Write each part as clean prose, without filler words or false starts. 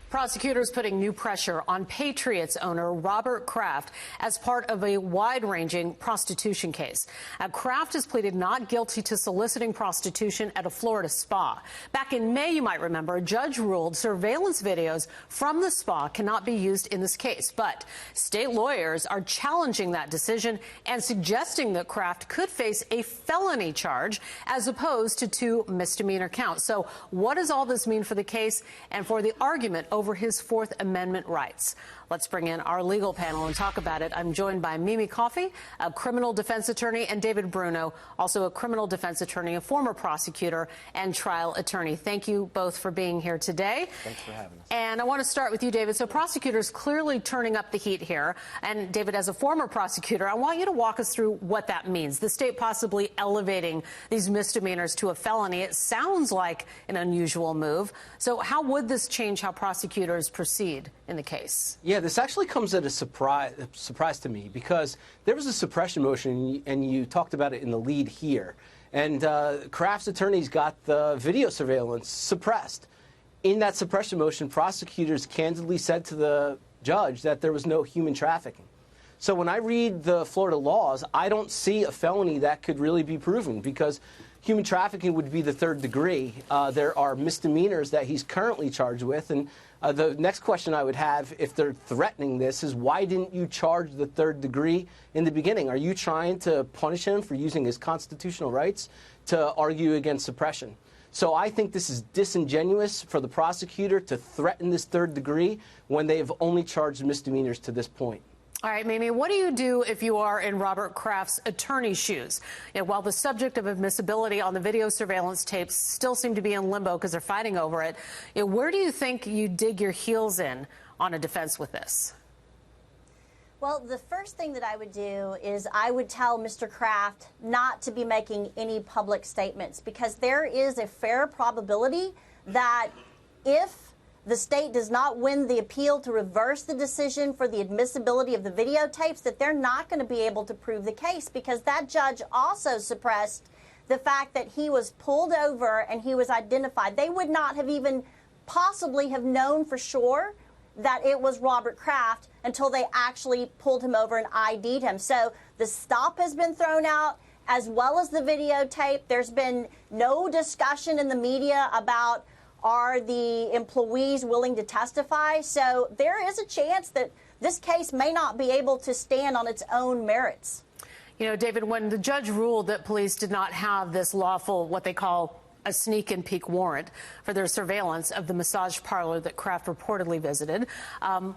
Prosecutors putting new pressure on Patriot's owner, Robert Kraft, as part of a wide-ranging prostitution case. Kraft has pleaded not guilty to soliciting prostitution at a Florida spa. Back in May, you might remember, a judge ruled surveillance videos from the spa cannot be used in this case. But state lawyers are challenging that decision and suggesting that Kraft could face a felony charge as opposed to 2 misdemeanor counts. So what does all this mean for the case and for the argument over his Fourth Amendment rights? Let's bring in our legal panel and talk about it. I'm joined by Mimi Coffey, a criminal defense attorney, and David Bruno, also a criminal defense attorney, a former prosecutor and trial attorney. Thank you both for being here today. Thanks for having us. And I want to start with you, David. So prosecutors clearly turning up the heat here. And David, as a former prosecutor, I want you to walk us through what that means. The state possibly elevating these misdemeanors to a felony. It sounds like an unusual move. So how would this change how prosecutors proceed in the case? Yeah, this actually comes as a surprise to me, because there was a suppression motion, and you talked about it in the lead here. And Kraft's attorneys got the video surveillance suppressed. In that suppression motion, prosecutors candidly said to the judge that there was no human trafficking. So when I read the Florida laws, I don't see a felony that could really be proven, because human trafficking would be the 3rd degree. There are misdemeanors that he's currently charged with. And the next question I would have, if they're threatening this, is why didn't you charge the 3rd degree in the beginning? Are you trying to punish him for using his constitutional rights to argue against suppression? So I think this is disingenuous for the prosecutor to threaten this 3rd degree when they have only charged misdemeanors to this point. All right, Mimi, what do you do if you are in Robert Kraft's attorney's shoes? While the subject of admissibility on the video surveillance tapes still seem to be in limbo because they're fighting over it, where do you think you dig your heels in on a defense with this? Well, the first thing that I would do is I would tell Mr. Kraft not to be making any public statements, because there is a fair probability that if the state does not win the appeal to reverse the decision for the admissibility of the videotapes, that they're not going to be able to prove the case, because that judge also suppressed the fact that he was pulled over and he was identified. They would not have even possibly have known for sure that it was Robert Kraft until they actually pulled him over and ID'd him. So the stop has been thrown out, as well as the videotape. There's been no discussion in the media about, are the employees willing to testify? So there is a chance that this case may not be able to stand on its own merits. David, when the judge ruled that police did not have this lawful, what they call a sneak and peek warrant for their surveillance of the massage parlor that Kraft reportedly visited,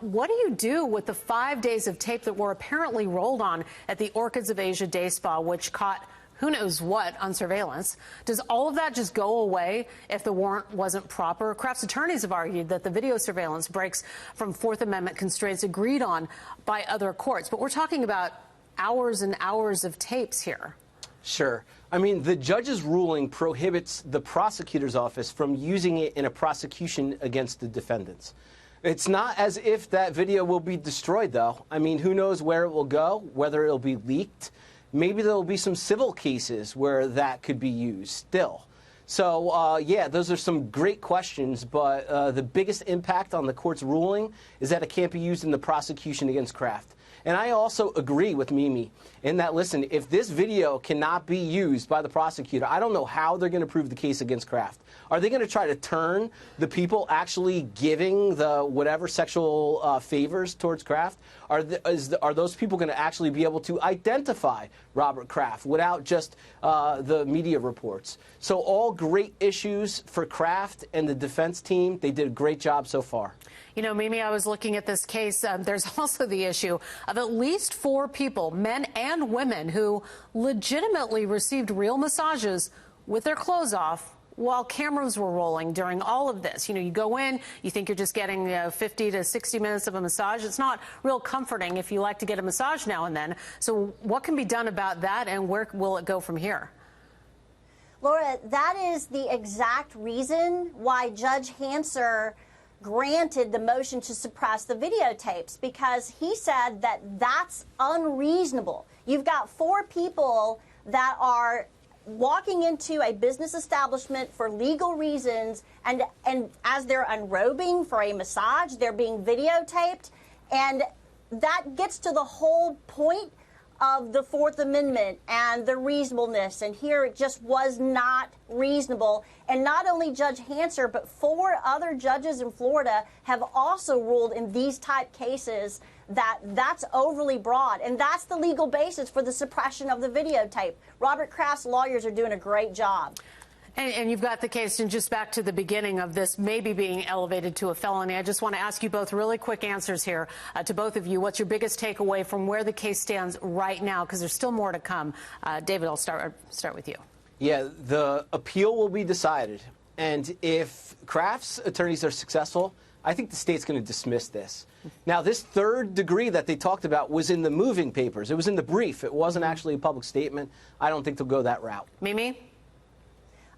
what do you do with the 5 days of tape that were apparently rolled on at the Orchids of Asia Day Spa, which caught who knows what on surveillance? Does all of that just go away if the warrant wasn't proper? Kraft's attorneys have argued that the video surveillance breaks from Fourth Amendment constraints agreed on by other courts. But we're talking about hours and hours of tapes here. Sure. I mean, the judge's ruling prohibits the prosecutor's office from using it in a prosecution against the defendants. It's not as if that video will be destroyed, though. I mean, who knows where it will go, whether it'll be leaked. Maybe there will be some civil cases where that could be used still. So, yeah, those are some great questions, but the biggest impact on the court's ruling is that it can't be used in the prosecution against Kraft. And I also agree with Mimi in that, listen, if this video cannot be used by the prosecutor, I don't know how they're going to prove the case against Kraft. Are they going to try to turn the people actually giving the whatever sexual favors towards Kraft? Are those people going to actually be able to identify Robert Kraft without just the media reports? So all great issues for Kraft and the defense team. They did a great job so far. Mimi, I was looking at this case. There's also the issue of at least 4 people, men and women, who legitimately received real massages with their clothes off while cameras were rolling during all of this. You go in, you think you're just getting 50 to 60 minutes of a massage. It's not real comforting if you like to get a massage now and then. So what can be done about that, and where will it go from here? Laura, that is the exact reason why Judge Hanser granted the motion to suppress the videotapes, because he said that that's unreasonable. You've got 4 people that are walking into a business establishment for legal reasons, and as they're unrobing for a massage, they're being videotaped, and that gets to the whole point of the Fourth Amendment and the reasonableness, and here it just was not reasonable. And not only Judge Hanser, but 4 other judges in Florida have also ruled in these type cases that that's overly broad, and that's the legal basis for the suppression of the videotape. Robert Kraft's lawyers are doing a great job. And you've got the case, and just back to the beginning of this maybe being elevated to a felony, I just want to ask you both really quick answers here to both of you. What's your biggest takeaway from where the case stands right now? Because there's still more to come. David, I'll start with you. Yeah, the appeal will be decided. And if Kraft's attorneys are successful, I think the state's going to dismiss this. Now, this 3rd degree that they talked about was in the moving papers. It was in the brief. It wasn't actually a public statement. I don't think they'll go that route. Mimi?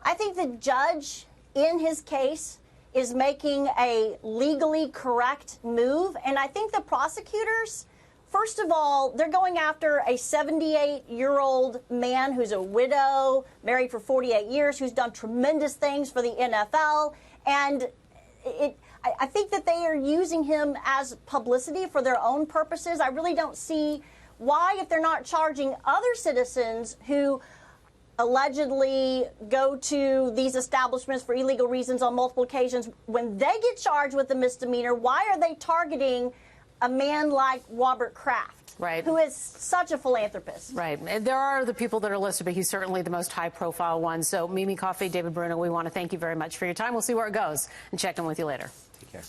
I think the judge in his case is making a legally correct move. And I think the prosecutors, first of all, they're going after a 78-year-old man who's a widow, married for 48 years, who's done tremendous things for the NFL. And I think that they are using him as publicity for their own purposes. I really don't see why, if they're not charging other citizens who allegedly go to these establishments for illegal reasons on multiple occasions, when they get charged with a misdemeanor, why are they targeting a man like Robert Kraft, right, who is such a philanthropist? Right. And there are the people that are listed, but he's certainly the most high-profile one. So, Mimi, Coffey, David Bruno, we want to thank you very much for your time. We'll see where it goes and check in with you later.